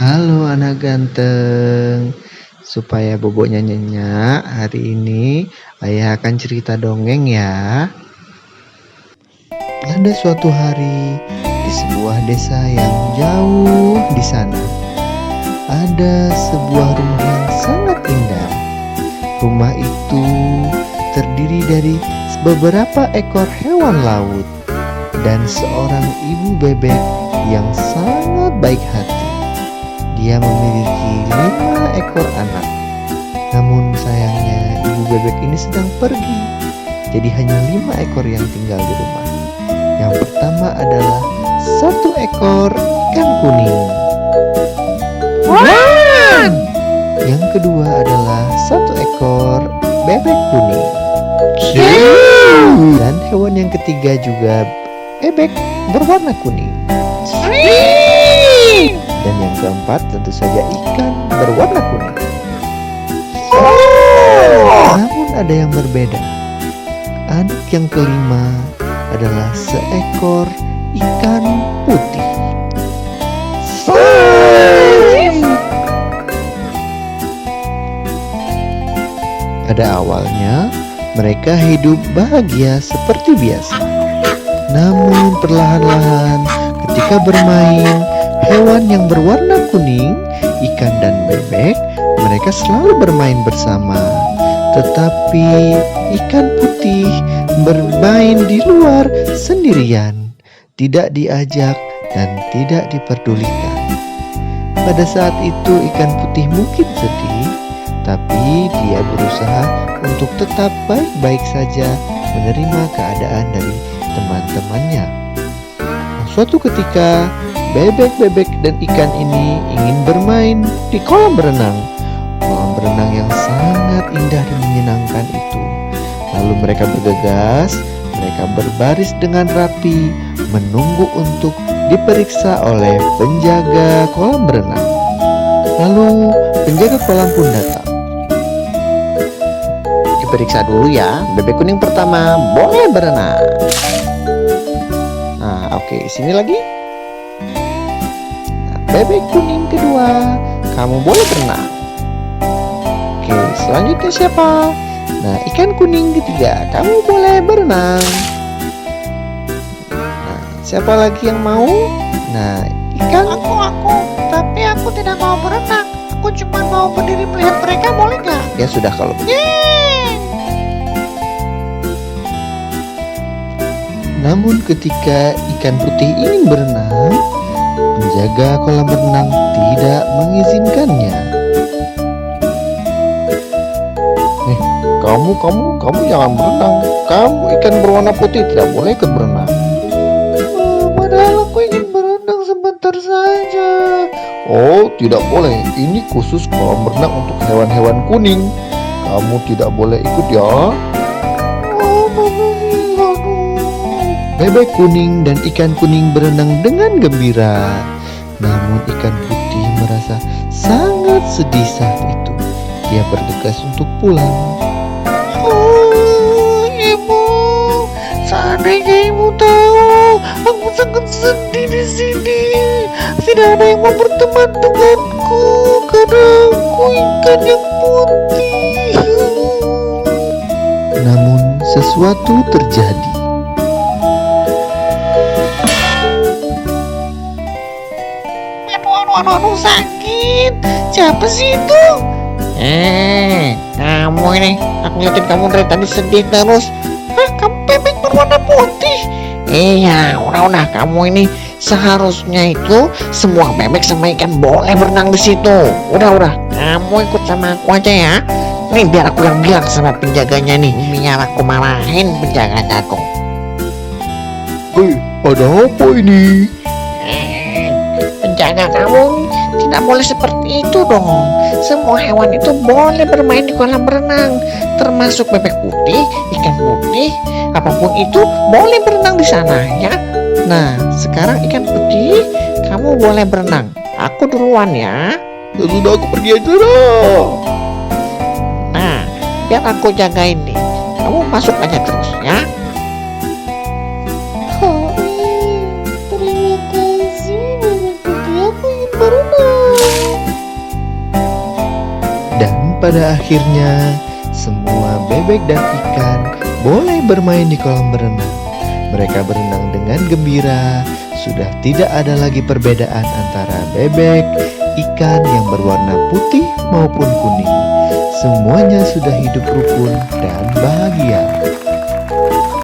Halo anak ganteng, supaya boboknya nyenyak, hari ini ayah akan cerita dongeng ya. Ada suatu hari di sebuah desa yang jauh di sana, ada sebuah rumah yang sangat indah. Rumah itu terdiri dari beberapa ekor hewan laut dan seorang ibu bebek yang sangat baik hati. Dia memiliki 5 ekor anak. Namun sayangnya ibu bebek ini sedang pergi. Jadi hanya 5 ekor yang tinggal di rumah. Yang pertama adalah 1 ekor ikan kuning. Wow! Yang kedua adalah 1 ekor bebek kuning. Dan hewan yang ketiga juga bebek berwarna kuning. Dan yang keempat tentu saja ikan berwarna kuning. Namun ada yang berbeda. Anak yang kelima adalah seekor ikan putih. Pada awalnya mereka hidup bahagia seperti biasa. Namun perlahan-lahan ketika bermain, hewan yang berwarna kuning, ikan dan bebek, mereka selalu bermain bersama. Tetapi ikan putih bermain di luar sendirian, tidak diajak dan tidak diperdulikan. Pada saat itu ikan putih mungkin sedih, tapi dia berusaha untuk tetap baik-baik saja menerima keadaan dari teman-temannya. Suatu ketika bebek-bebek dan ikan ini ingin bermain di kolam berenang. Kolam berenang yang sangat indah dan menyenangkan itu. Lalu mereka bergegas, mereka berbaris dengan rapi, menunggu untuk diperiksa oleh penjaga kolam berenang. Lalu penjaga kolam pun datang. Diperiksa dulu ya, bebek kuning pertama boleh berenang. Nah, oke, sini lagi. Bebek kuning kedua, kamu boleh berenang. Oke, selanjutnya siapa? Nah, ikan kuning ketiga, kamu boleh berenang. Nah, siapa lagi yang mau? Nah, ikan. Aku, tapi aku tidak mau berenang. Aku cuma mau berdiri melihat mereka, boleh nggak? Ya sudah kalau begitu. Namun ketika ikan putih ingin berenang, penjaga kolam renang tidak mengizinkannya. Kamu jangan berenang. Kamu ikan berwarna putih tidak boleh ikut berenang. Padahal aku ingin berenang sebentar saja. Oh, tidak boleh. Ini khusus kolam renang untuk hewan-hewan kuning. Kamu tidak boleh ikut ya. Oh, makasih. Bebek kuning dan ikan kuning berenang dengan gembira. Namun ikan putih merasa sangat sedih saat itu. Dia bergegas untuk pulang. Oh, ibu, seandainya ibu tahu, aku sangat sedih di sini. Tidak ada yang mau berteman denganku karena aku ikan yang putih. Namun sesuatu terjadi. Aduh, sakit. Siapa sih itu? Kamu ini, aku liatin kamu dari tadi sedih terus. Hah, kamu bebek berwarna putih? Iya, udah, kamu ini seharusnya itu semua bebek sama ikan boleh berenang di situ. Udah, kamu ikut sama aku aja ya. Nih biar aku yang bilang sama penjaganya nih, biar aku marahin penjaganya aku. Ada apa ini? Penjaga, kamu tidak boleh seperti itu dong. Semua hewan itu boleh bermain di kolam berenang, termasuk bebek putih, ikan putih, apapun itu boleh berenang di sana ya. Nah, sekarang ikan putih, kamu boleh berenang. Aku duluan ya. Ya sudah, aku pergi aja dah. Nah, biar aku jagain nih. Kamu masuk aja terus ya. Terima kasih, bebek putih. Aku ingin berenang. pada akhirnya semua bebek dan ikan boleh bermain di kolam berenang. Mereka berenang dengan gembira. Sudah tidak ada lagi perbedaan antara bebek, ikan yang berwarna putih maupun kuning. Semuanya sudah hidup rukun dan bahagia.